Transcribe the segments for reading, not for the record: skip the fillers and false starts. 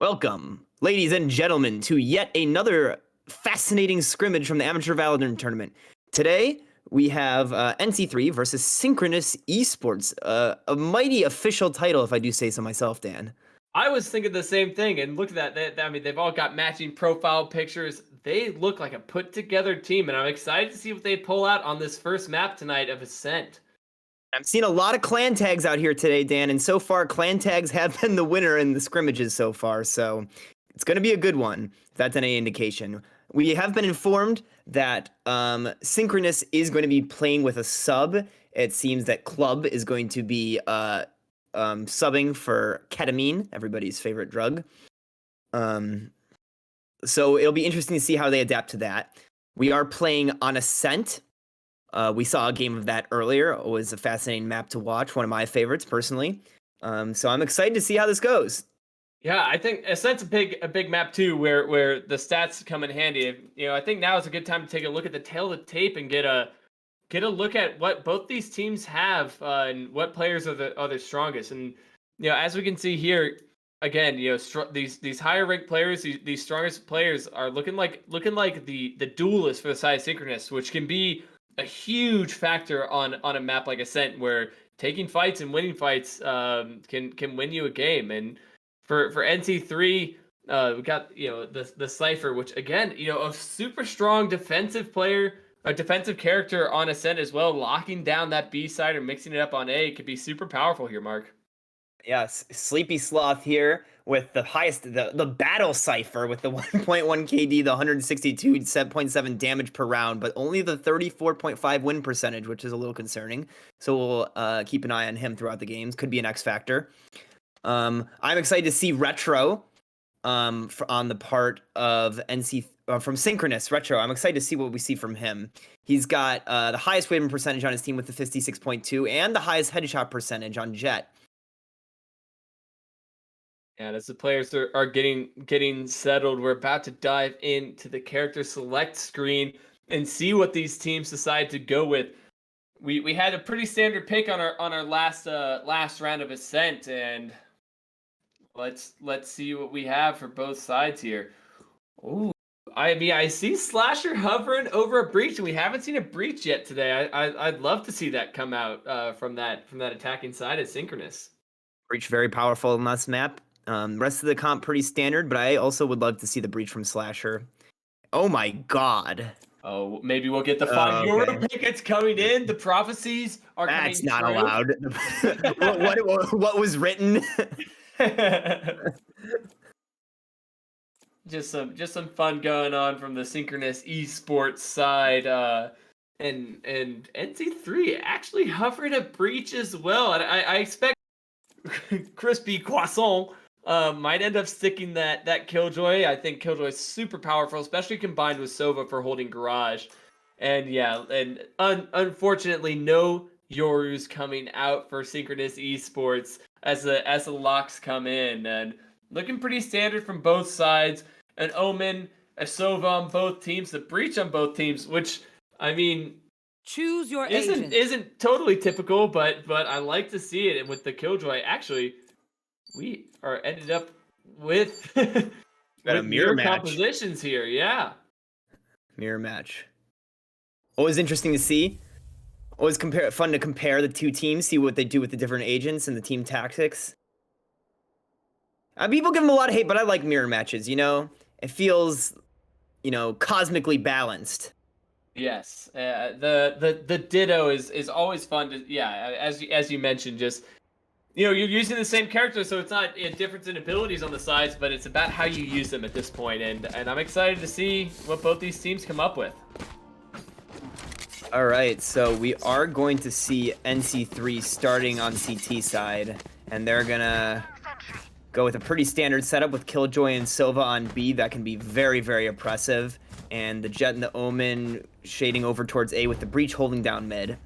Welcome, ladies and gentlemen, to yet another fascinating scrimmage from the Amateur Valorant Tournament. Today, we have NC3 versus Synchronous eSports, a mighty official title, if I do say so myself, Dan. I was thinking the same thing, and look at that. I mean, they've all got matching profile pictures. They look like a put-together team, and I'm excited to see what they pull out on this first map tonight of Ascent. I've seen a lot of clan tags out here today, Dan, and so far, clan tags have been the winner in the scrimmages so far, so it's going to be a good one, if that's any indication. We have been informed that Synchronous is going to be playing with a sub. It seems that Club is going to be subbing for ketamine, everybody's favorite drug. So it'll be interesting to see how they adapt to that. We are playing on Ascent. We saw a game of that earlier. It was a fascinating map to watch, one of my favorites personally. So I'm excited to see how this goes. Yeah, I think Ascent's a big map too, where the stats come in handy. You know, I think now is a good time to take a look at the tail of the tape and get a look at what both these teams have and what players are the strongest. And you know, as we can see here, again, you know, these higher ranked players, these strongest players are looking like the duelists for the side of Synchronous, which can be a huge factor on a map like Ascent, where taking fights and winning fights can win you a game. And for NC3, we got, you know, the Cypher, which again, you know, a super strong defensive player, a defensive character on Ascent as well, locking down that B side or mixing it up on A could be super powerful here, Mark. Yes, Sleepy Sloth here with the highest, the Battle Cypher with the 1.1 KD, the 162.7 damage per round, but only the 34.5 win percentage, which is a little concerning. So we'll keep an eye on him throughout the games. Could be an X factor. I'm excited to see Retro on the part of from Synchronous Retro. I'm excited to see what we see from him. He's got the highest win percentage on his team with the 56.2 and the highest headshot percentage on Jet. And as the players are getting settled, we're about to dive into the character select screen and see what these teams decide to go with. We had a pretty standard pick on our last round of Ascent, and let's see what we have for both sides here. Ooh, I mean, I see Slasher hovering over a breach, and we haven't seen a breach yet today. I'd love to see that come out from that attacking side of Synchronous. Breach very powerful on this map. Rest of the comp pretty standard, but I also would love to see the breach from Slasher. Oh my god. Oh, maybe we'll get the €5 pick. It's coming in. The prophecies are coming That's not true. allowed. what was written? Just some fun going on from the Synchronous eSports side. And NC3 actually hovered a breach as well. And I expect Crispy Croissant might end up sticking that Killjoy. I think Killjoy is super powerful, especially combined with Sova for holding Garage. And yeah, and unfortunately, no Yoru's coming out for Synchronous eSports as the locks come in, and looking pretty standard from both sides. An Omen, a Sova on both teams, the breach on both teams, which I mean, choose your agent. Isn't totally typical, but I like to see it. And with the Killjoy, actually, we are ended up with, got a mirror match. Compositions here, yeah. Mirror match. Always interesting to see. Always fun to compare the two teams, see what they do with the different agents and the team tactics. People give them a lot of hate, but I like mirror matches. You know, it feels, you know, cosmically balanced. Yes, the ditto is always fun to, yeah, as you mentioned, just, you know, you're using the same character, so it's not a difference in abilities on the sides, but it's about how you use them at this point, and I'm excited to see what both these teams come up with. All right, so we are going to see NC3 starting on CT side, and they're gonna go with a pretty standard setup with Killjoy and Sova on B. That can be very, very oppressive. And the Jet and the Omen shading over towards A with the breach holding down mid.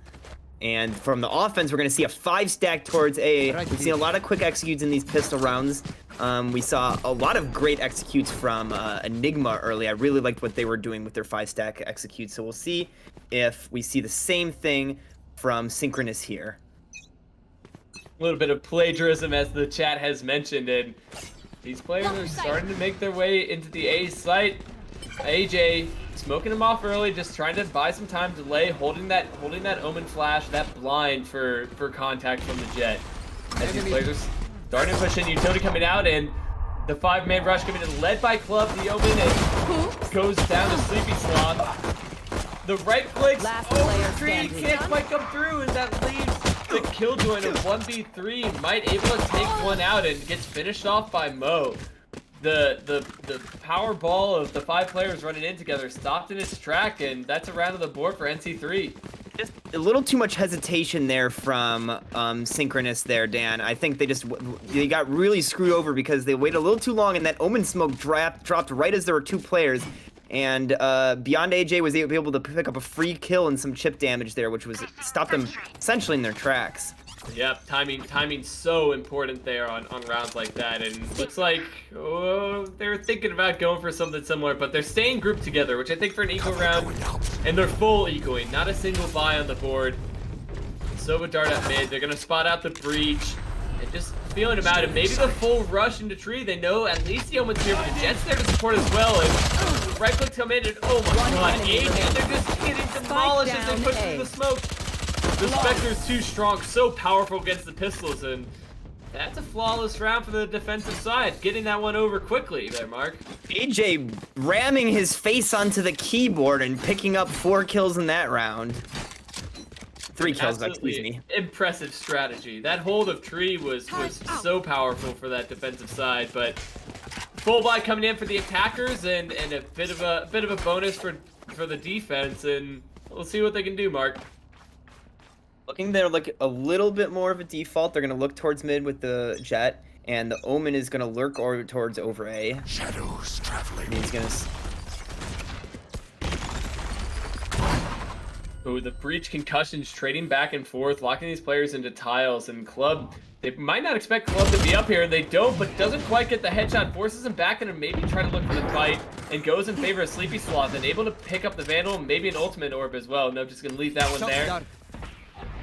And from the offense, we're going to see a 5-stack towards A. We've seen a lot of quick executes in these pistol rounds. We saw a lot of great executes from Enigma early. I really liked what they were doing with their 5-stack executes. So we'll see if we see the same thing from Synchronous here. A little bit of plagiarism, as the chat has mentioned, and These players are starting to make their way into the A site. AJ smoking him off early, just trying to buy some time, delay, holding that Omen flash, that blind for contact from the Jet. As these players are starting to push in, utility coming out, and the 5-man rush coming in, led by Club. The Omen and goes down to Sleepy Sloth. The right clicks over tree, can't quite come through, and that leaves the Killjoy in a 1v3. Might able to take one out and gets finished off by Mo. The power ball of the 5 players running in together stopped in its track, and that's a round of the board for NC3. Just a little too much hesitation there from Synchronous there, Dan. I think they got really screwed over because they waited a little too long, and that Omen smoke dropped right as there were 2 players. And Beyond AJ was able to pick up a free kill and some chip damage there, which was stopped them essentially in their tracks. Yep, timing's so important there on rounds like that, and looks like they're thinking about going for something similar, but they're staying grouped together, which I think for an eco round, and they're full ecoing, not a single buy on the board. Sova dart at mid, they're gonna spot out the breach, and just feeling about it, maybe the full rush into tree. They know at least the Omen's here, but the Jet's there to support as well, and right click come in, and oh my god, AJ, they're just getting demolished as they push through the smoke. The Spectre's too strong, so powerful against the pistols, and that's a flawless round for the defensive side. Getting that one over quickly there, Mark. AJ ramming his face onto the keyboard and picking up 4 kills in that round. 3 kills, excuse me. Impressive strategy. That hold of tree was so powerful for that defensive side, but full buy coming in for the attackers, and a bit of a bonus for the defense, and we'll see what they can do, Mark. Looking there like a little bit more of a default. They're going to look towards mid with the Jet, and the Omen is going to lurk towards over A. Shadows traveling. And he's going to... Oh, the breach concussions trading back and forth, locking these players into tiles, and Club, they might not expect Club to be up here, and they don't, but doesn't quite get the headshot, forces him back and maybe try to look for the fight, and goes in favor of Sleepy Sloth, and able to pick up the Vandal, maybe an ultimate orb as well. No, just going to leave that one there.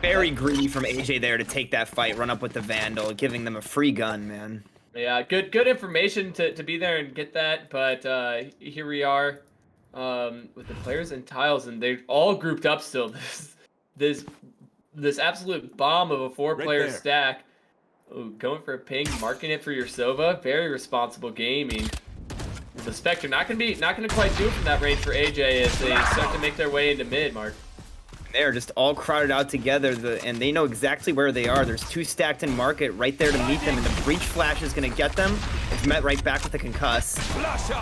Very greedy from AJ there to take that fight, run up with the Vandal, giving them a free gun, man. Yeah, good information to be there and get that, but here we are with the players and tiles, and they're all grouped up still. This absolute bomb of a 4-player stack. Ooh, going for a ping, marking it for your Sova. Very responsible gaming. The Spectre not gonna quite do it from that range for AJ as they start to make their way into mid, Mark. They're just all crowded out together, and they know exactly where they are. There's 2 stacked in market right there to meet them, and the breach flash is going to get them. It's met right back with the concuss,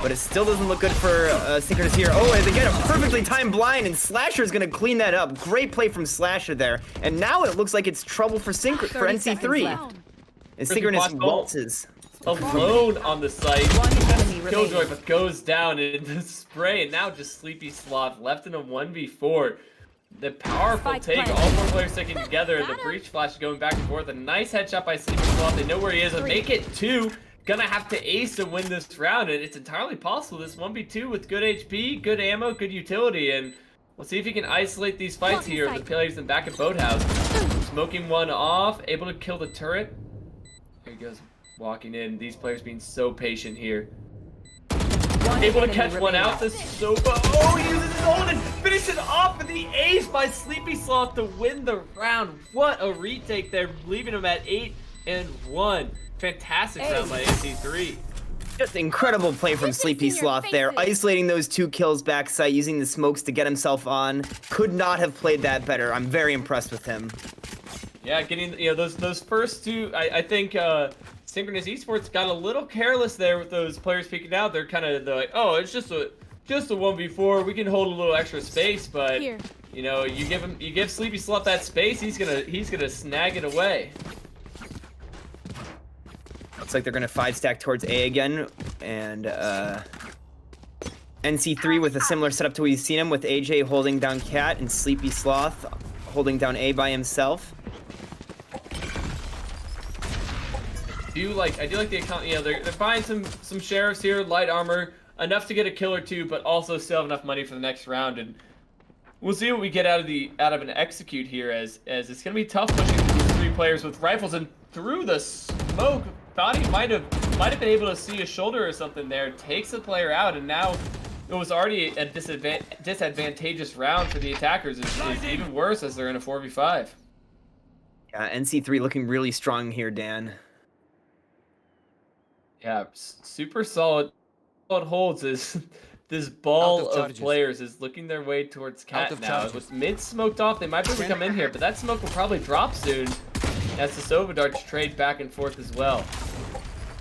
but it still doesn't look good for Synchronous here. Oh, and they get a perfectly timed blind, and Slasher's going to clean that up. Great play from Slasher there, and now it looks like it's trouble for NC3. And Synchronous waltzes. Alone on the site, Killjoy, but goes down in the spray, and now just Sleepy Sloth left in a 1v4. The powerful take, all 4 players sticking together, and the breach flash is going back and forth. A nice headshot by Sleepy Sloth. They know where he is, and make it 2. Gonna have to ace to win this round, and it's entirely possible. This 1v2 with good HP, good ammo, good utility, and we'll see if he can isolate these fights here. The players in back at Boathouse. Smoking one off, able to kill the turret. There he goes, walking in. These players being so patient here. Able to catch one out, the Sova. Oh, he uses his ult and finishes off with the ace by Sleepy Sloth to win the round. What a retake there, leaving him at 8-1. Fantastic round by NC3. Just incredible play from Sleepy Sloth there, isolating those 2 kills backside, using the smokes to get himself on. Could not have played that better. I'm very impressed with him. Yeah, getting those first 2, I think Synchronous eSports got a little careless there with those players peeking out. They're like, oh, it's just a 1v4. We can hold a little extra space, but you know, you give Sleepy Sloth that space, he's gonna snag it away. Looks like they're gonna 5-stack towards A again, and NC3 with a similar setup to what you've seen him, with AJ holding down Cat and Sleepy Sloth holding down A by himself. I do like the account. You know, they're buying some sheriffs here, light armor, enough to get a kill or 2, but also still have enough money for the next round. And we'll see what we get out of an execute here, as it's gonna be tough pushing these 3 players with rifles, and through the smoke. Thought he might have might have been able to see a shoulder or something there, takes the player out, and now it was already a disadvantageous round for the attackers. It's even worse as they're in a 4v5. Yeah, NC3 looking really strong here, Dan. Yeah, super solid. What holds is this ball of players is looking their way towards Cat now. With mid smoked off, they might be able to come in here, but that smoke will probably drop soon as the Sova darts trade back and forth as well.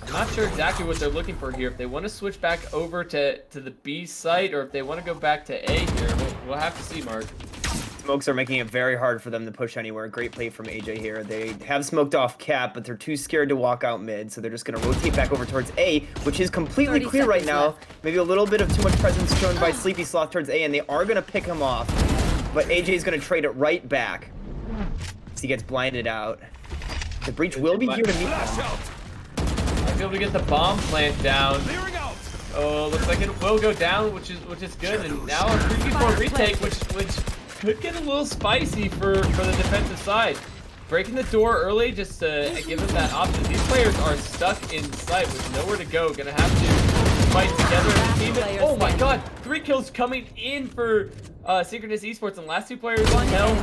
I'm not sure exactly what they're looking for here. If they want to switch back over to the B site or if they want to go back to A here, we'll have to see, Mark. Smokes are making it very hard for them to push anywhere. Great play from AJ here. They have smoked off Cap, but they're too scared to walk out mid, so they're just going to rotate back over towards A, which is completely clear right now. Left. Maybe a little bit of too much presence shown by Sleepy Sloth towards A, and they are going to pick him off, but AJ's going to trade it right back. So he gets blinded out. The breach will be here to meet him. Might be able to get the bomb plant down. Oh, looks like it will go down, which is good. And now a 3v4 retake, which could get a little spicy for the defensive side. Breaking the door early just to give them that option. These players are stuck in sight with nowhere to go. Gonna have to fight together as a team. And, oh my god, 3 kills coming in for Synchronous eSports, and last 2 players hell.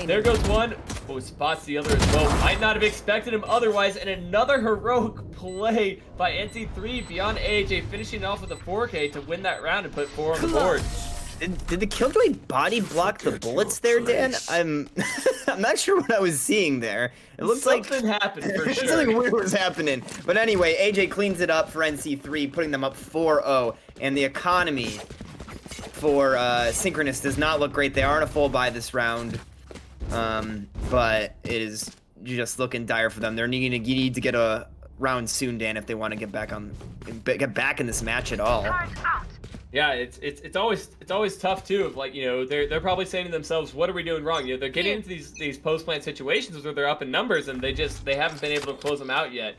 There goes one. Oh, spots the other as well. Might not have expected him otherwise, and another heroic play by NC3 beyond AJ, finishing off with a 4K to win that round and put 4 on the board. Did the Killjoy body block the bullets there, Dan? I'm not sure what I was seeing there. It looks like something happened for sure. Something weird was happening. But anyway, AJ cleans it up for NC3, putting them up 4-0, and the economy for Synchronous does not look great. They are in a full buy this round, but it is just looking dire for them. They're need to get a round soon, Dan, if they want to get back in this match at all. Yeah, it's always tough too. Of like, you know, they're probably saying to themselves, what are we doing wrong? You know, they're getting into these post plant situations where they're up in numbers and they haven't been able to close them out yet.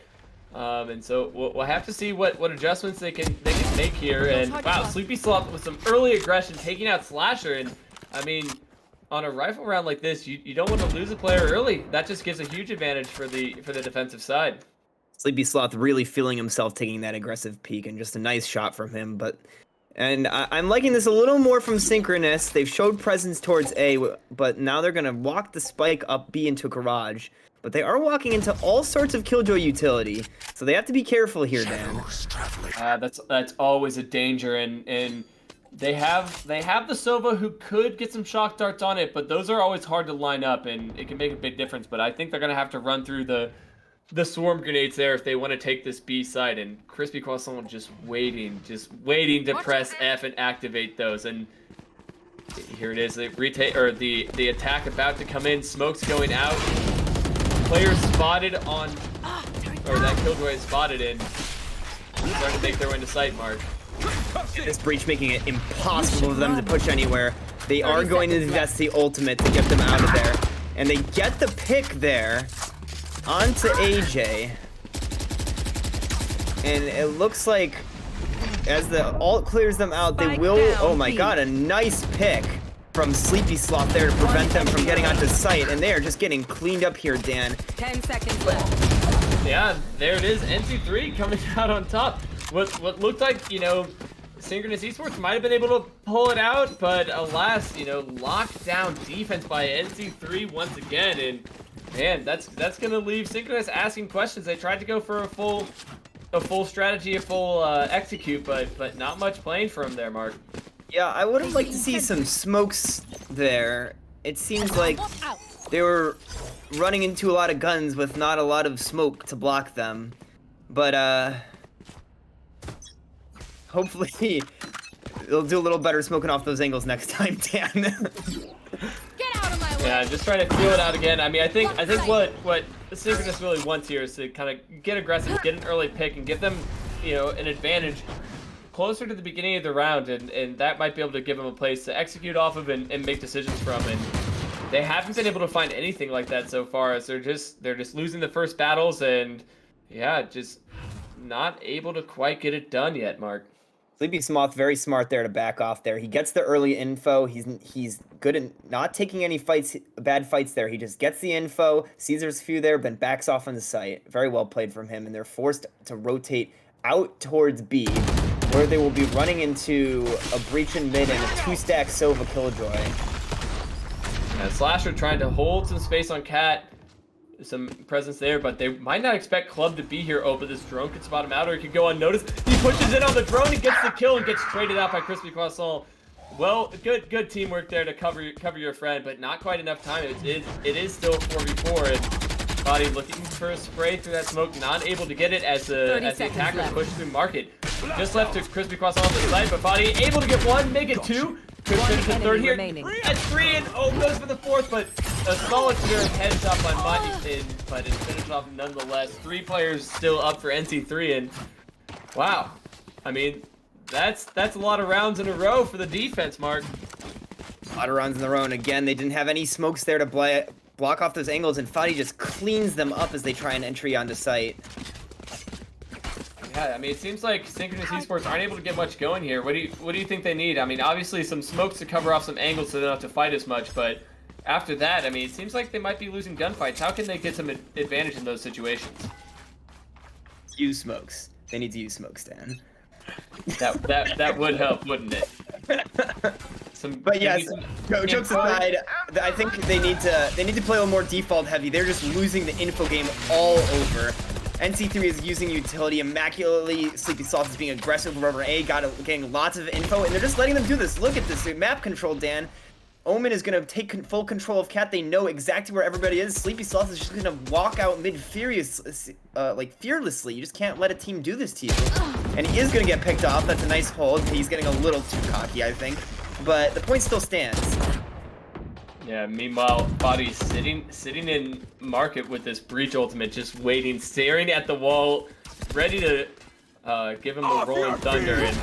And so we'll have to see what adjustments they can make here. And wow, Sleepy Sloth with some early aggression, taking out Slasher. And I mean, on a rifle round like this, you don't want to lose a player early. That just gives a huge advantage for the defensive side. Sleepy Sloth really feeling himself taking that aggressive peek, and just a nice shot from him. And I'm liking this a little more from Synchronous. They've showed presence towards A, but now they're going to walk the spike up B into Garage. But they are walking into all sorts of Killjoy utility, so they have to be careful here, Dan. That's always a danger, and they have the Sova who could get some shock darts on it, but those are always hard to line up, and it can make a big difference. But I think they're going to have to run through the swarm grenades there if they want to take this B side, and Crispy Croissant just waiting to press F and activate those. And here it is, the attack about to come in, smoke's going out, players spotted on, or that Killjoy is spotted in, starting to make their way into sight, Mark. This breach making it impossible for them to push anywhere. They are going to invest the ultimate to get them out of there, and they get the pick there onto AJ, and it looks like as the ult clears them out, they will. Oh my god, a nice pick from Sleepy Sloth there to prevent them from getting onto site, and they are just getting cleaned up here, Dan. 10 seconds left. Yeah, there it is, NC3 coming out on top. What looked like, you know, Synchronous eSports might have been able to pull it out, but alas, you know, locked down defense by NC3 once again. And man, that's gonna leave Synchronous asking questions. They tried to go for a full strategy, a full execute, but not much playing for him there, Mark. Yeah, I would have liked to see some smokes there. It seems like they were running into a lot of guns with not a lot of smoke to block them. But hopefully they'll do a little better smoking off those angles next time, Dan. Get out of my way. Yeah, just trying to feel it out again. I mean, I think what Synchronous really wants here is to kind of get aggressive, get an early pick, and get them, you know, an advantage closer to the beginning of the round, and that might be able to give them a place to execute off of and make decisions from. And they haven't been able to find anything like that so far, as they're just losing the first battles, and yeah, just not able to quite get it done yet, Mark. Sleepy Sloth very smart there to back off there. He gets the early info. He's good at not taking any bad fights there. He just gets the info, sees there's a few there, but backs off on the site. Very well played from him, and they're forced to rotate out towards B, where they will be running into a breach in mid and a 2-stack Sova Killjoy. Slasher trying to hold some space on Cat. Some presence there, but they might not expect Club to be here. Oh, but this drone could spot him out, or he could go unnoticed. He pushes in on the drone, he gets the kill, and gets traded out by Crispy Croissant. Well, good teamwork there to cover your friend, but not quite enough time. It is still 4v4, and Body looking for a spray through that smoke, not able to get it as the attackers push through market. Just left to Crispy Croissant on the side, but Body able to get one, make it two. Could finish the third here. At three, and oh, goes for the fourth, but a solid clear headshot by Monty, but it's finished off nonetheless. 3 players still up for NC3, and wow, I mean, that's a lot of rounds in a row for the defense, Mark. A lot of rounds in a row, and again, they didn't have any smokes there to block off those angles, and Fadi just cleans them up as they try an entry onto site. Yeah, I mean, it seems like Synchronous eSports aren't able to get much going here. What do you think they need? I mean, obviously some smokes to cover off some angles so they don't have to fight as much, but after that, I mean, it seems like they might be losing gunfights. How can they get some advantage in those situations? Use smokes. They need to use smokes, Dan. That would help, wouldn't it? But yes, jokes aside, I think they need to play a little more default heavy. They're just losing the info game all over. NC3 is using utility immaculately. Sleepy Soft is being aggressive over A, getting lots of info, and they're just letting them do this. Look at this map control, Dan. Omen is going to take full control of Cat. They know exactly where everybody is. Sleepy Soft is just going to walk out mid fearlessly. You just can't let a team do this to you. And he is going to get picked off. That's a nice hold. He's getting a little too cocky, I think. But the point still stands. Yeah, meanwhile, Body's sitting in market with this breach ultimate, just waiting, staring at the wall, ready to give him the Rolling Thunder. And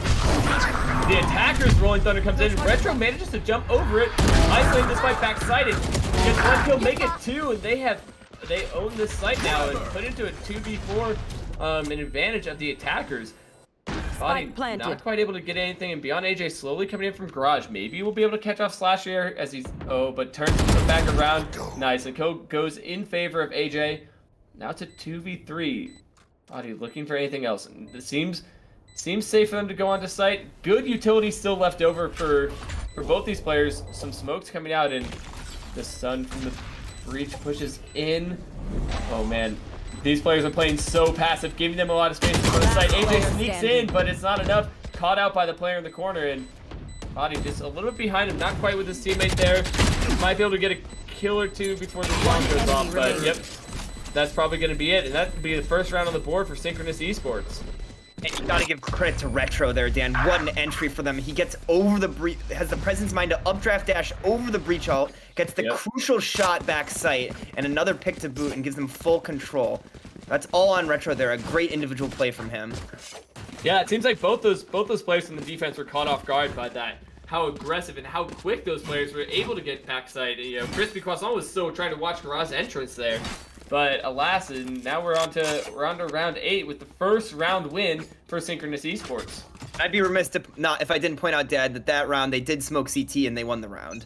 the attacker's Rolling Thunder comes in. Retro manages to jump over it, isolating this fight backsided. Gets one kill, make it two, and they own this site now and put into a 2v4 an advantage of the attackers. Body not quite able to get anything, and beyond AJ slowly coming in from garage. Maybe we'll be able to catch off Slash here as he's but turns himself back around. Nice, and goes in favor of AJ. Now it's a 2v3. Body looking for anything else, and it seems safe for them to go onto site. Good utility still left over for both these players. Some smokes coming out, and the sun from the breach pushes in. Oh man. These players are playing so passive, giving them a lot of space to go to site. AJ sneaks in, but it's not enough. Caught out by the player in the corner, and Body just a little bit behind him. Not quite with his teammate there. Might be able to get a kill or two before the bomb goes off, but yep. That's probably going to be it, and that could be the first round on the board for Synchronous eSports. And you gotta give credit to Retro there, Dan. What an entry for them. He gets over the breach, has the presence mind to updraft dash over the breach ult, gets the crucial shot back sight, and another pick to boot, and gives them full control. That's all on Retro there. A great individual play from him. Yeah, it seems like both those players in the defense were caught off guard by that. How aggressive and how quick those players were able to get backside. You know, Crispy Croissant was still trying to watch Garaj's entrance there. But alas, and now we're on to round 8 with the first round win for Synchronous eSports. I'd be remiss if I didn't point out, Dad, that round they did smoke CT and they won the round.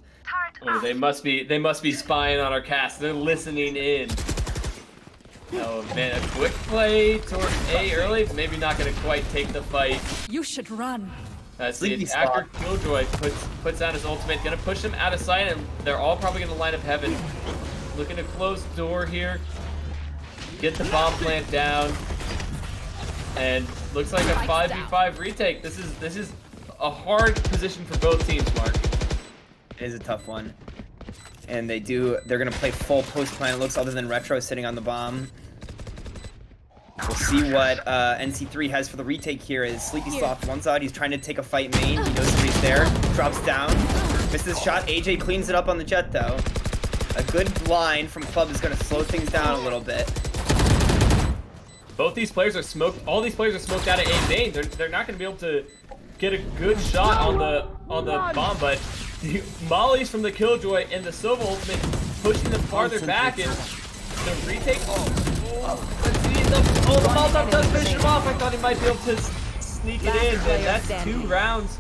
Oh, they must be spying on our cast. They're listening in. Oh man, a quick play toward A early, maybe not gonna quite take the fight. You should run. That's the attacker Killjoy puts out his ultimate, gonna push him out of sight, and they're all probably gonna line up heaven. Looking to close the door here. Get the bomb plant down. And looks like a 5v5 retake. This is a hard position for both teams, Mark. It is a tough one. And they're gonna play full post plant, it looks, other than Retro sitting on the bomb. We'll see what NC3 has for the retake here. Is Sleepy Soft one side, he's trying to take a fight main, he knows somebody's there, drops down, misses shot, AJ cleans it up on the jet though. A good line from Club is gonna slow things down a little bit. Both these players are smoked, all these players are smoked out of A main. They're not gonna be able to get a good shot on the bomb, but the mollies from the Killjoy and the Sova ultimate pushing them farther back, and the retake. Let's see, the Molotov does finish him off. I thought he might be able to sneak it in, and that's 2 rounds.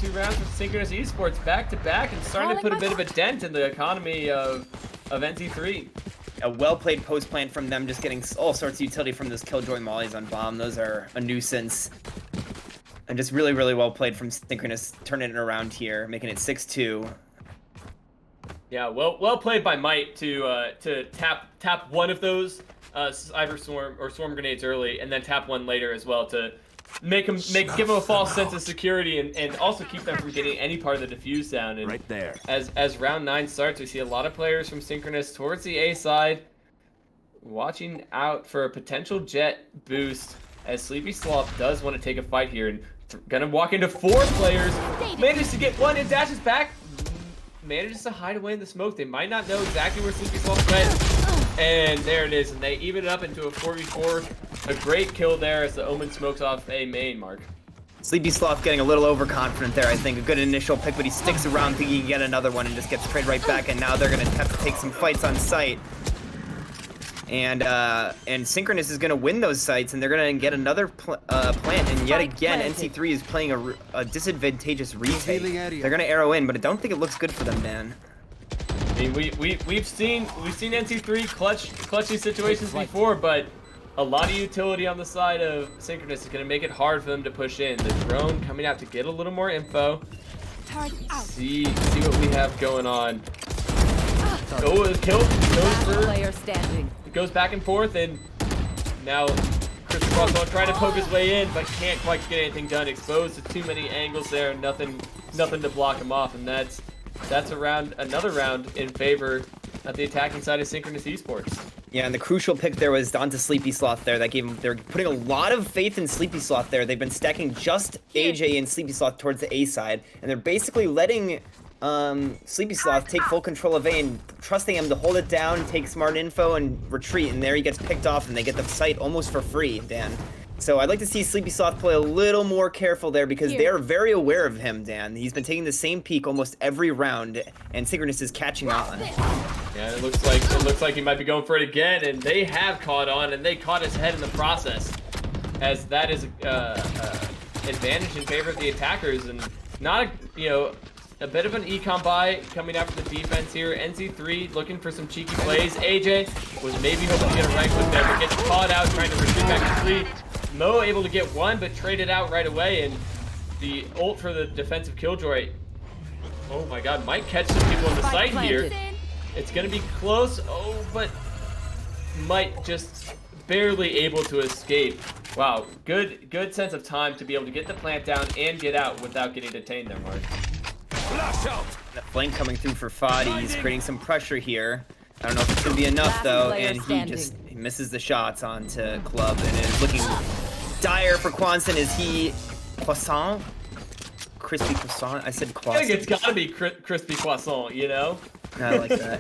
2 rounds with Synchronous eSports back to back, and starting to put a bit of a dent in the economy of NC3. A well-played post plant from them, just getting all sorts of utility from those Killjoy mollies on bomb. Those are a nuisance. And just really, really well played from Synchronous, turning it around here, making it 6-2. Yeah, well played by Might to tap one of those Cyber Swarm or Swarm grenades early, and then tap one later as well to give them a false sense of security and also keep them from getting any part of the defuse down. And right there. As round 9 starts, we see a lot of players from Synchronous towards the A side, watching out for a potential jet boost. As Sleepy Sloth does want to take a fight here and gonna walk into 4 players. Manages to get one and dashes back. Manages to hide away in the smoke. They might not know exactly where Sleepy Sloth went. And there it is. And they even it up into a 4v4. A great kill there as the Omen smokes off a main mark. Sleepy Sloth getting a little overconfident there, I think. A good initial pick, but he sticks around thinking he can get another one and just gets traded right back. And now they're going to have to take some fights on site. And Synchronous is going to win those sites, and they're going to get another plant. And yet again, NC3 is playing a disadvantageous retake. They're going to arrow in, but I don't think it looks good for them, Dan. I mean, we've seen NC3 clutch these situations before, but a lot of utility on the side of Synchronous is going to make it hard for them to push in. The drone coming out to get a little more info. See what we have going on. Oh, kill goes for. Player standing. It goes back and forth, and now Chris Crossbone trying to poke his way in, but can't quite get anything done. Exposed to too many angles there, nothing to block him off, and that's another round in favor of the attacking side of Synchronous eSports. Yeah, and the crucial pick there was onto Sleepy Sloth there. That gave him, they're putting a lot of faith in Sleepy Sloth there. They've been stacking just AJ and Sleepy Sloth towards the A side, and they're basically letting Sleepy Sloth take full control of A and trusting him to hold it down, take smart info, and retreat. And there he gets picked off, and they get the site almost for free, Dan. So I'd like to see Sleepy Sloth play a little more careful there because they are very aware of him, Dan. He's been taking the same peak almost every round, and Synchronous is catching on. Yeah, it looks like he might be going for it again, and they have caught on, and they caught his head in the process, as that is advantage in favor of the attackers, and not a bit of an econ buy coming out for the defense here. NC3 looking for some cheeky plays. AJ was maybe hoping to get a right click there, but gets caught out trying to retreat back to 3. Mo able to get one, but traded out right away, and the ult for the defensive Killjoy. Oh my god, might catch some people on the site here. It's gonna be close. Oh, but might just barely able to escape. Wow, good sense of time to be able to get the plant down and get out without getting detained there, Mark. That flank coming through for Fadi. He's creating some pressure here. I don't know if it's going to be enough, though, and he misses the shots onto Club, and it is looking dire for Quanson. Is he croissant? Crispy croissant? I said croissant. I think it's got to be crispy croissant, you know? I like that.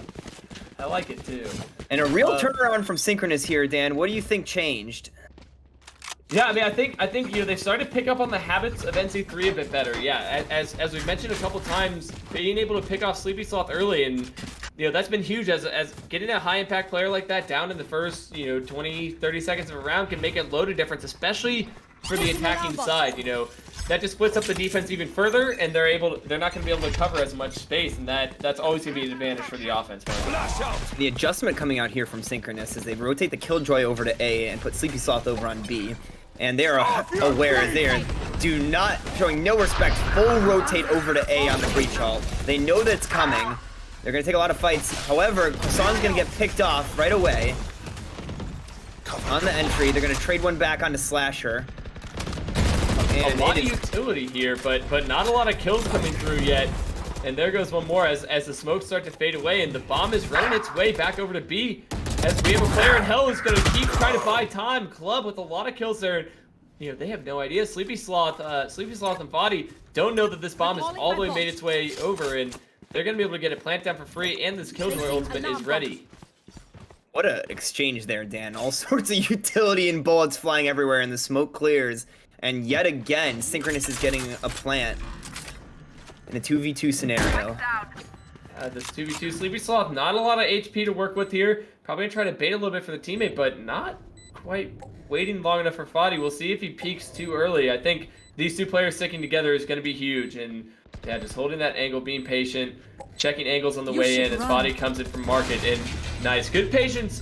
I like it, too. And a real turnaround from Synchronous here, Dan. What do you think changed? Yeah, I mean, I think they started to pick up on the habits of NC3 a bit better. Yeah, as we've mentioned a couple times, being able to pick off Sleepy Sloth early, and that's been huge. As getting a high impact player like that down in the first 20-30 seconds of a round can make a load of difference, especially for the attacking side. That just splits up the defense even further, and they're not going to be able to cover as much space, and that's always going to be an advantage for the offense. The adjustment coming out here from Synchronous is they rotate the Killjoy over to A and put Sleepy Sloth over on B. And they are aware, showing no respect, full rotate over to A on the breach ult. They know that it's coming. They're going to take a lot of fights. However, Hassan's going to get picked off right away on the entry. They're going to trade one back onto Slasher. And a lot of utility here, but not a lot of kills coming through yet. And there goes one more as the smokes start to fade away, and the bomb is running its way back over to B. As we have a player in hell who's going to keep trying to buy time. Club with a lot of kills there. They have no idea. Sleepy Sloth and Fadi don't know that this bomb has all the way made its way over, and they're going to be able to get a plant down for free, and this Killjoy ultimate is ready. What an exchange there, Dan. All sorts of utility and bullets flying everywhere, and the smoke clears. And yet again, Synchronous is getting a plant in a 2v2 scenario. This 2v2 Sleepy Sloth, not a lot of HP to work with here. Probably gonna try to bait a little bit for the teammate, but not quite waiting long enough for Fadi. We'll see if he peeks too early. I think these two players sticking together is going to be huge. And yeah, just holding that angle, being patient, checking angles on the way in as body comes in from market. And nice, good patience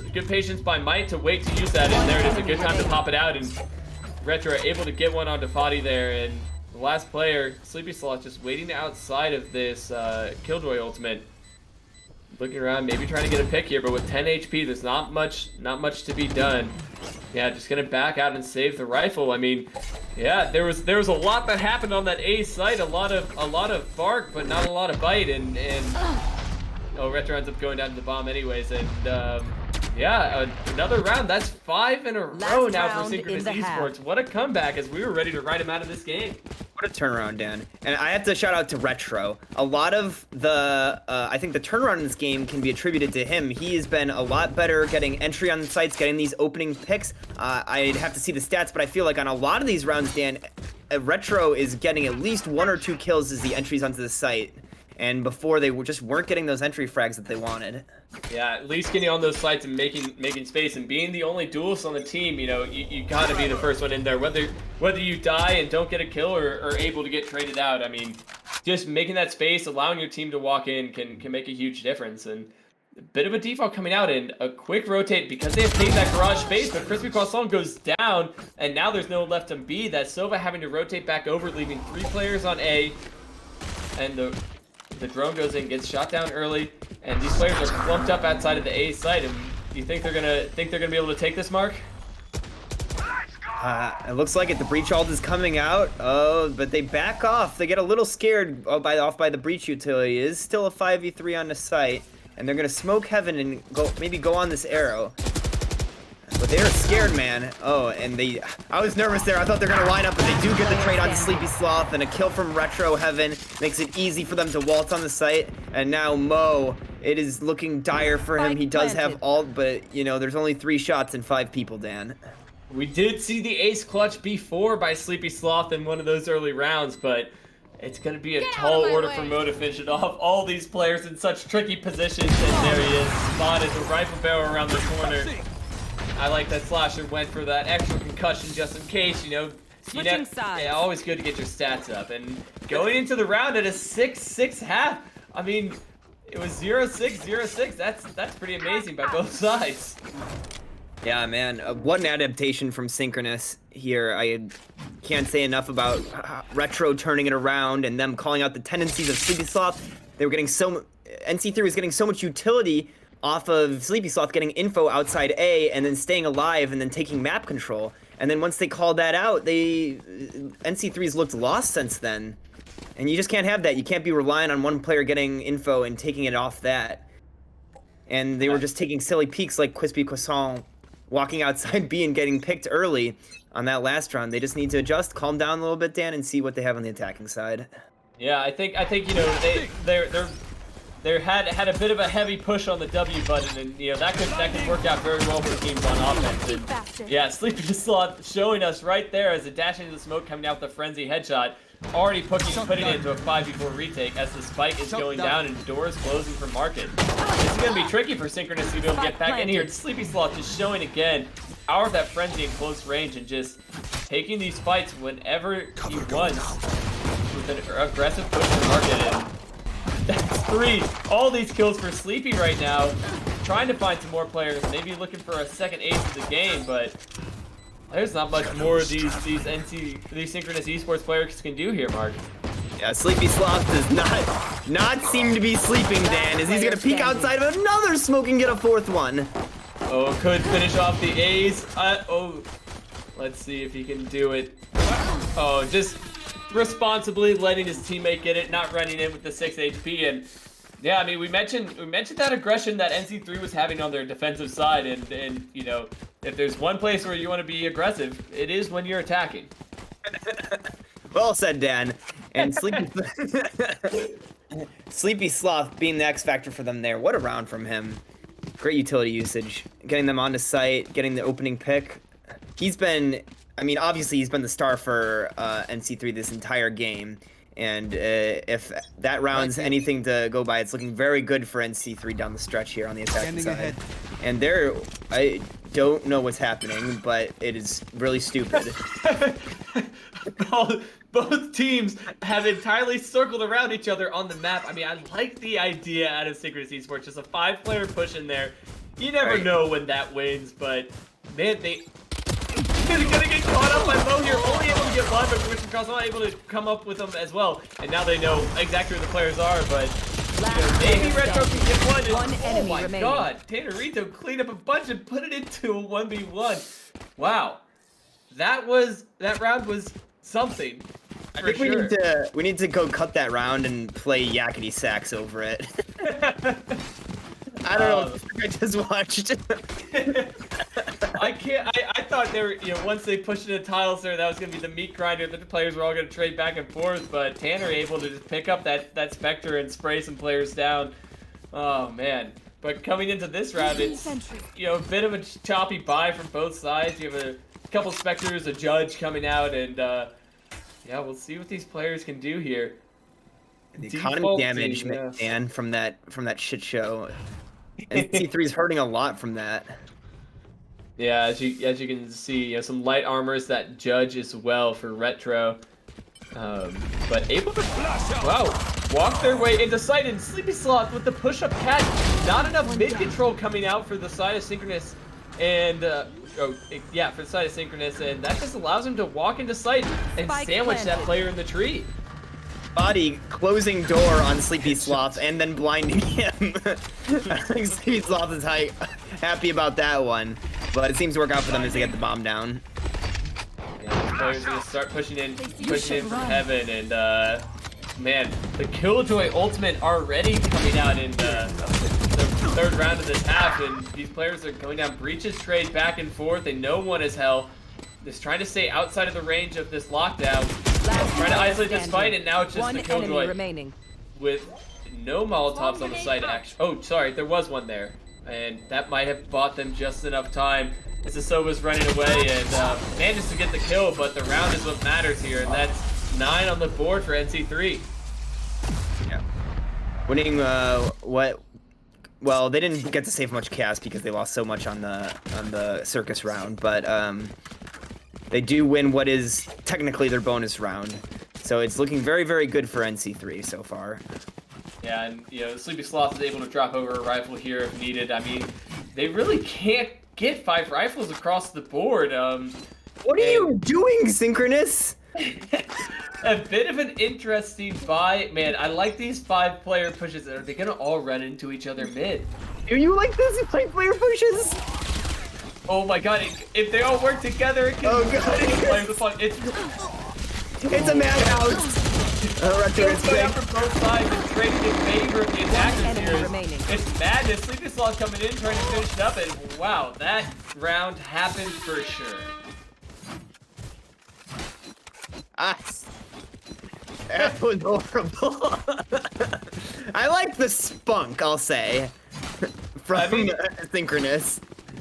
by Might to wait to use that. And there it is, a good time to pop it out. And Retro able to get one onto Fadi there. And the last player, Sleepy Sloth, just waiting outside of this Killjoy ultimate. Looking around, maybe trying to get a pick here, but with 10 HP, there's not much to be done. Yeah, just gonna back out and save the rifle. I mean, yeah, there was a lot that happened on that A site, a lot of bark, but not a lot of bite, and oh, Retro ends up going down to the bomb anyways, and yeah, another round. That's 5 in a row now for Synchronous eSports. What a comeback, as we were ready to ride him out of this game. What a turnaround, Dan. And I have to shout out to Retro. A lot of the, I think the turnaround in this game can be attributed to him. He has been a lot better getting entry on the sites, getting these opening picks. I'd have to see the stats, but I feel like on a lot of these rounds, Dan, Retro is getting at least 1 or 2 kills as the entries onto the site. And before, they just weren't getting those entry frags that they wanted. Yeah, at least getting on those sites and making space, and being the only duelist on the team, you know, you gotta be the first one in there. Whether you die and don't get a kill or able to get traded out, I mean, just making that space, allowing your team to walk in can make a huge difference. And a bit of a default coming out, and a quick rotate because they have taken that garage space, but Crispy Croissant goes down, and now there's no left on B. That's Sova having to rotate back over, leaving 3 players on A, and the drone goes in, gets shot down early, and these players are clumped up outside of the A site. And do you think they're gonna be able to take this, Mark? It looks like it. The breach ult is coming out. Oh, but they back off. They get a little scared off by the breach utility. It is still a 5v3 on the site, and they're gonna smoke heaven and maybe go on this arrow. But they're scared, man. Oh, and I was nervous there. I thought they're gonna line up, but they do get the trade on Sleepy Sloth, and a kill from Retro Heaven makes it easy for them to waltz on the site. And now Mo, it is looking dire for him. He does have ult, but you know, there's only 3 shots and 5 people, Dan. We did see the ace clutch before by Sleepy Sloth in one of those early rounds, but it's going to be a tall order for Mo to finish it off. All these players in such tricky positions, and there he is, spotted the rifle barrel around the corner. I like that Slasher went for that extra concussion just in case, you know. Switching sides. Yeah, always good to get your stats up. And going into the round at a 6-6 half, I mean, it was 0-6, 0-6. That's pretty amazing by both sides. Yeah, man. What an adaptation from Synchronous here. I can't say enough about Retro turning it around and them calling out the tendencies of Sleepy Sloth. They were getting NC3 was getting so much utility off of Sleepy Sloth getting info outside A and then staying alive and then taking map control. And then once they called that out, NC3's looked lost since then. And you just can't have that. You can't be relying on one player getting info and taking it off that. And they were just taking silly peeks like Crispy Croissant walking outside B and getting picked early on that last round. They just need to adjust, calm down a little bit, Dan, and see what they have on the attacking side. Yeah, I think you know, they had a bit of a heavy push on the W button, and you know that could work out very well for teams on offense. And, yeah, Sleepy Sloth showing us right there as it dashes into the smoke, coming out the frenzy headshot, already putting it into a 5v4 retake as the spike is going down and doors closing for market. This is gonna be tricky for Synchronous to be able to get back in here. Sleepy Sloth just showing again power of that frenzy in close range and just taking these fights whenever he wants with an aggressive push for market. And that's 3. All these kills for Sleepy right now. Trying to find some more players, maybe looking for a second ace of the game, but there's not much more these Synchronous eSports players can do here, Mark. Yeah, Sleepy Sloth does not seem to be sleeping, Dan, as he's gonna peek outside of another smoke and get a 4th one. Oh, could finish off the A's. Let's see if he can do it. Oh, just responsibly letting his teammate get it, not running in with the 6 HP. And yeah, I mean, we mentioned that aggression that NC3 was having on their defensive side, and you know, if there's one place where you want to be aggressive, it is when you're attacking. Well said, Dan. And Sleepy Sloth being the X factor for them there. What a round from him. Great utility usage, getting them onto site, getting the opening pick. He's been, I mean, obviously he's been the star for NC3 this entire game. And if that round's anything to go by, it's looking very good for NC3 down the stretch here on the attacking side. And don't know what's happening, but it is really stupid. Both teams have entirely circled around each other on the map. I mean, I like the idea out of Synchronous eSports, just a 5-player push in there. You never know when that wins, but man, they're gonna get caught up by Mo here, only able to get one, but Christian Cross not able to come up with them as well. And now they know exactly where the players are, but maybe Retro can get one. Oh my god, Tannerito cleaned up a bunch and put it into a 1v1. Wow, that round was something. I think we need to go cut that round and play yakety sax over it. I don't know. I just watched. I thought they were, once they pushed into tiles there, that was gonna be the meat grinder that the players were all gonna trade back and forth. But Tanner able to just pick up that Spectre and spray some players down. Oh man. But coming into this round, it's a bit of a choppy buy from both sides. You have a couple Spectres, a Judge coming out, and yeah, we'll see what these players can do here. The economy damage, man, from that shit show. NC3 is hurting a lot from that. Yeah, as you can see, some light armors, that Judge as well for Retro. But able to walk their way into sight, and Sleepy Sloth with the push-up catch. Not enough mid-control coming out for the side of Synchronous, and for the side of Synchronous, and that just allows him to walk into sight and sandwich that player in the tree. Body closing door on Sleepy Sloth and then blinding him. I think Sleepy Sloth is happy about that one, but it seems to work out for them as they get the bomb down. Yeah, the players are gonna start pushing in from heaven, and man, the Killjoy ultimate already coming out in the third round of this half, and these players are going down breaches trade back and forth. They know one is hell. Just trying to stay outside of the range of this lockdown. Trying to isolate this fight, and now it's just the Killjoy with no Molotovs on the site. Oh, sorry, there was one there, and that might have bought them just enough time as the Sova's running away and manages to get the kill, but the round is what matters here, and that's 9 on the board for NC3. Yeah. Winning well, they didn't get to save much chaos because they lost so much on the circus round, but they do win what is technically their bonus round. So it's looking very, very good for NC3 so far. Yeah, and Sleepy Sloth is able to drop over a rifle here if needed. I mean, they really can't get 5 rifles across the board. What are you doing, Synchronous? A bit of an interesting buy. Man, I like these 5-player pushes. Are they gonna all run into each other mid? Do you like these 5-player pushes? Oh my god, if they all work together, it can it's a madhouse! Retro is going out from both sides and trading in favor of the attackers here. It's madness. Sleepy Sloth coming in, trying to finish it up, and wow, that round happened for sure. That was horrible. I like the spunk, I'll say, from Synchronous.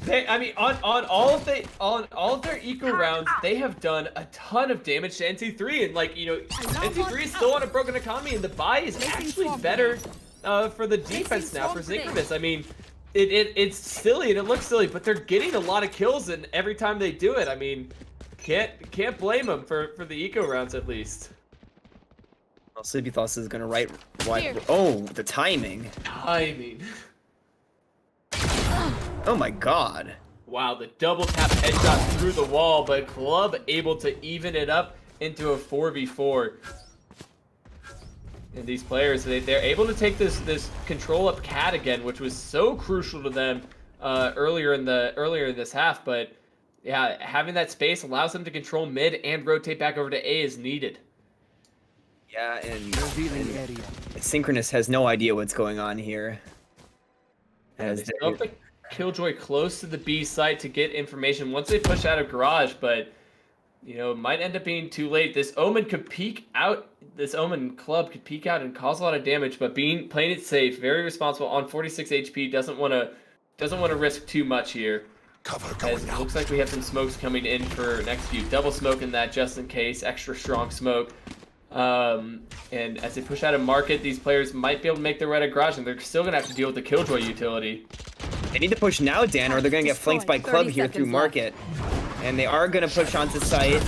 On all of their eco rounds, they have done a ton of damage to NC3, and NC3 is still on a broken economy, and the buy is actually better for the defense now for Synchronous. I mean, it's silly and it looks silly, but they're getting a lot of kills, and every time they do it, I mean, can't blame them for the eco rounds at least. Well, Sleepy Sloth is gonna write what? Oh, the timing. Oh my god. Wow, the double tap headshot through the wall, but Club able to even it up into a 4v4. And these players, they're able to take this control up cat again, which was so crucial to them earlier in this half. But yeah, having that space allows them to control mid and rotate back over to A as needed. Yeah, and Synchronous has no idea what's going on here. They still have the Killjoy close to the B site to get information once they push out of garage, but it might end up being too late. This Omen could peek out. This Omen club could peek out and cause a lot of damage, but playing it safe, very responsible on 46 HP. Doesn't want to risk too much here. As it looks like we have some smokes coming in for next few. Double smoke in that just in case. Extra strong smoke. And as they push out of market, these players might be able to make their way to garage, and they're still gonna have to deal with the Killjoy utility. They need to push now, Dan, or they're going to get flanked by Club 30 here through seconds market. And they are going to push onto site.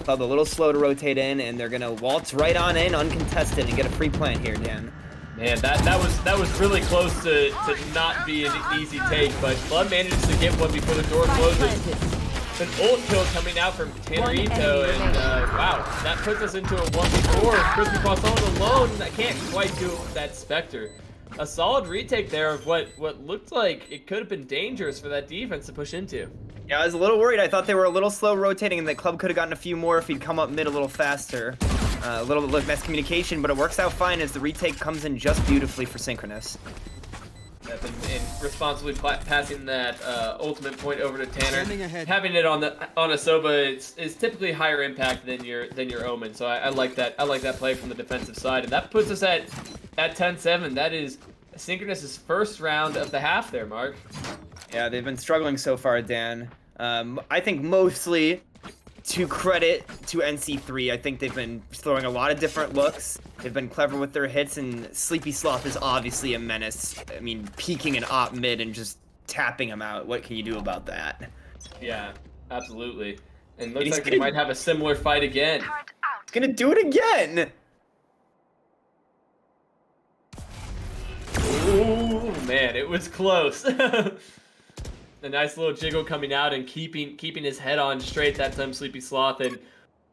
Club a little slow to rotate in, and they're going to waltz right on in, uncontested, and get a free plant here, Dan. Man, that was really close to not be an easy take, but Club manages to get one before the door closes. An ult kill coming out from Tannerito, and wow, that puts us into a 1v4. Crispy Croissant alone, that can't quite do it with that Spectre. A solid retake there of what looked like it could have been dangerous for that defense to push into. Yeah, I was a little worried. I thought they were a little slow rotating, and the Club could have gotten a few more if he'd come up mid a little faster. A little bit less communication, but it works out fine as the retake comes in just beautifully for Synchronous. And responsibly passing that ultimate point over to Tanner. Having it on a Soba is typically higher impact than your Omen. So I like that. I like that play from the defensive side, and that puts us at 10-7. That is Synchronous's first round of the half there, Mark. Yeah, they've been struggling so far, Dan. I think mostly to credit to NC3. I think they've been throwing a lot of different looks. They've been clever with their hits, and Sleepy Sloth is obviously a menace. I mean, peeking an op mid and just tapping him out. What can you do about that? Yeah, absolutely. And looks like they might have a similar fight again. He's gonna do it again! Ooh, man, it was close. A nice little jiggle coming out and keeping his head on straight that time, Sleepy Sloth. And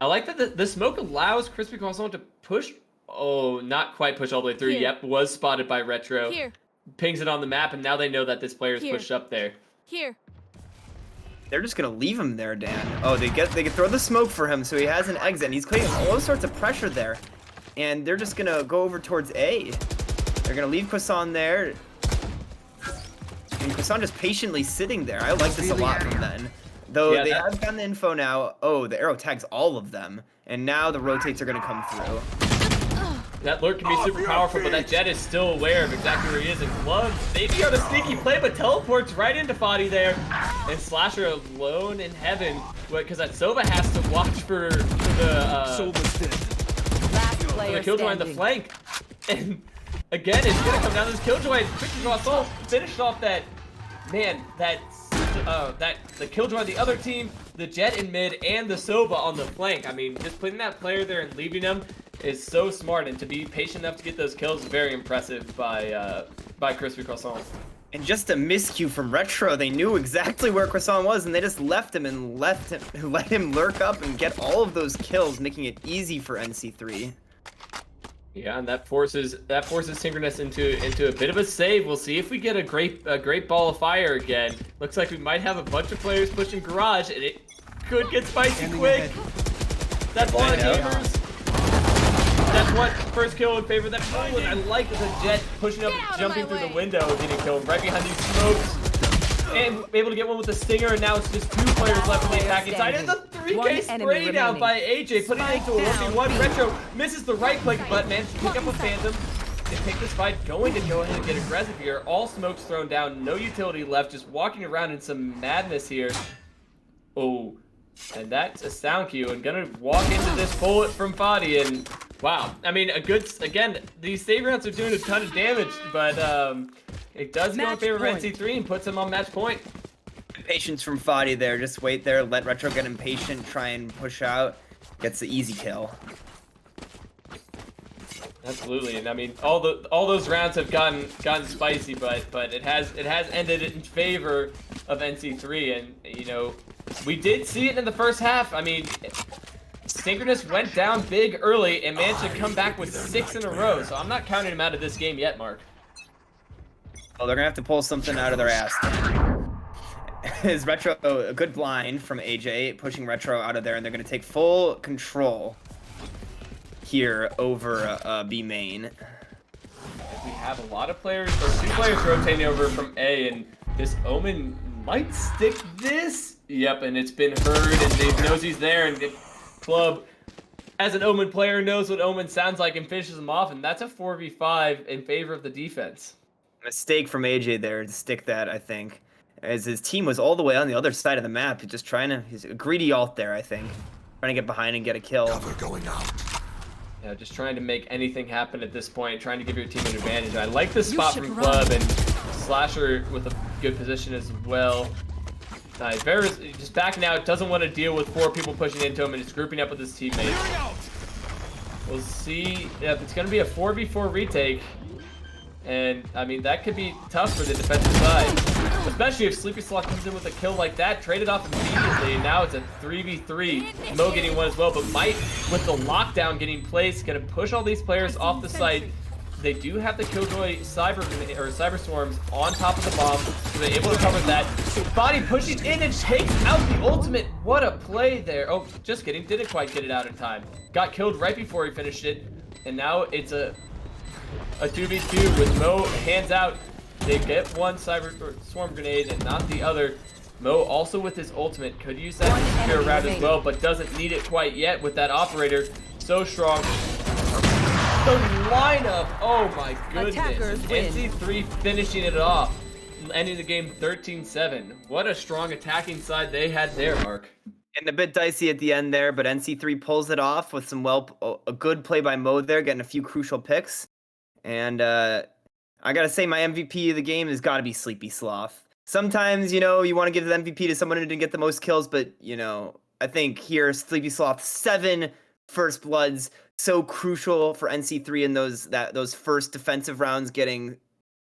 I like that the smoke allows Crispy Croissant to push. Oh, not quite push all the way through. Here. Yep, was spotted by Retro. Here. Pings it on the map, and now they know that this player's pushed up there. Here. They're just gonna leave him there, Dan. Oh, they can throw the smoke for him, so he has an exit. And he's creating all sorts of pressure there, and they're just gonna go over towards A. They're gonna leave Croissant there. And Croissant just patiently sitting there. I like this a lot from then. Though Yeah, they have gotten the info now. Oh, the arrow tags all of them. And now the rotates are going to come through. That lurk can be super powerful, but that Jet is still aware of exactly where he is. And Club maybe on a sneaky play, but teleports right into Fadi there. And Slasher alone in heaven. Because that Sova has to watch for the Killjoy on the flank. And again, it's gonna come down to this Killjoy. Crispy Croissant finished off that, man, the Killjoy on the other team, the Jet in mid, and the Soba on the flank. I mean, just putting that player there and leaving him is so smart, and to be patient enough to get those kills is very impressive by Crispy Croissant. And just a miscue from Retro. They knew exactly where Croissant was, and they just left him and let him lurk up and get all of those kills, making it easy for NC3. Yeah, and that forces Synchronous into a bit of a save. We'll see if we get a great ball of fire again. Looks like we might have a bunch of players pushing garage, and it could get spicy quick. That's a lot of gamers. That's what first kill in favor of that pool, and I like the Jet pushing up, jumping through the window, getting killed right behind these smokes. And able to get one with the Stinger, and now it's just 2 players left to take back inside. And the 3K spray down by AJ, putting it into a 1v1. Retro misses the right click, but managed to pick up a Phantom. They take this fight, going to go ahead and get aggressive here. All smokes thrown down, no utility left, just walking around in some madness here. Oh, and that's a sound cue, and gonna walk into this bullet from Fadi, and wow. I mean, again, these save rounds are doing a ton of damage, but it does go in favor of NC3 and puts him on match point. Patience from Fadi there. Just wait there. Let Retro get impatient. Try and push out. Gets the easy kill. Absolutely, and I mean, all those rounds have gotten spicy, but it has ended in favor of NC3, and you know, we did see it in the first half. I mean, Synchronous went down big early and managed to come back with 6 in a row. So I'm not counting him out of this game yet, Mark. Oh, they're gonna have to pull something out of their ass. Is Retro a good blind from AJ, pushing Retro out of there, and they're gonna take full control here over B main. We have a lot of players, or 2 players rotating over from A, and this Omen might stick this. Yep, and it's been heard, and Dave knows he's there, and the Club, as an Omen player, knows what Omen sounds like and finishes him off, and that's a 4v5 in favor of the defense. Mistake from AJ there to stick that, I think, as his team was all the way on the other side of the map. He's a greedy ult there, I think, trying to get behind and get a kill. Cover going out. Yeah, just trying to make anything happen at this point, trying to give your team an advantage. I like this spot from Club, and Slasher with a good position as well. Nice. Varus just backing out, doesn't want to deal with 4 people pushing into him, and just grouping up with his teammates. We'll see if it's going to be a 4v4 retake. And, I mean, that could be tough for the defensive side. Especially if Sleepy Sloth comes in with a kill like that, traded off immediately, and now it's a 3v3. Mo getting one as well, but Might, with the lockdown getting placed, going to push all these players off the site. They do have the Killjoy Cyber Swarms on top of the bomb, so they're able to cover that. Body pushing in and takes out the ultimate. What a play there. Oh, just kidding. Didn't quite get it out in time. Got killed right before he finished it, and now it's a 2v2 with Mo hands out. They get one swarm grenade and not the other. Mo also with his ultimate could use that to secure a round as well, but doesn't need it quite yet with that operator. So strong. The lineup, oh my goodness. NC3 finishing it off, ending the game 13-7. What a strong attacking side they had there, Mark. And a bit dicey at the end there, but NC3 pulls it off with some a good play by Mo there, getting a few crucial picks. And I gotta say, my MVP of the game has got to be Sleepy Sloth. Sometimes, you know, you want to give the MVP to someone who didn't get the most kills, but, you know, I think here, Sleepy Sloth, 7 first bloods, so crucial for NC3 in those first defensive rounds, getting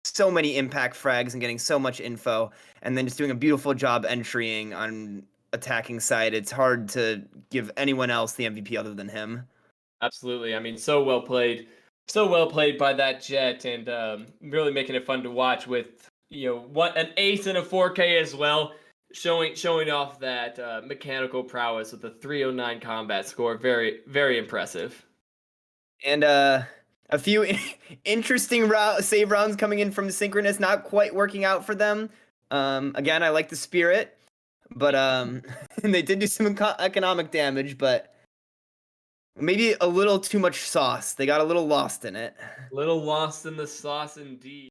so many impact frags and getting so much info, and then just doing a beautiful job entrying on attacking side. It's hard to give anyone else the MVP other than him. Absolutely. I mean, so well played. So well played by that Jet, and really making it fun to watch with, you know, an ace and a 4K as well, showing off that mechanical prowess with a 309 combat score. Very, very impressive. And a few interesting save rounds coming in from Synchronous, not quite working out for them. Again, I like the spirit, but and they did do some economic damage, but maybe a little too much sauce. They got a little lost in it. A little lost in the sauce indeed.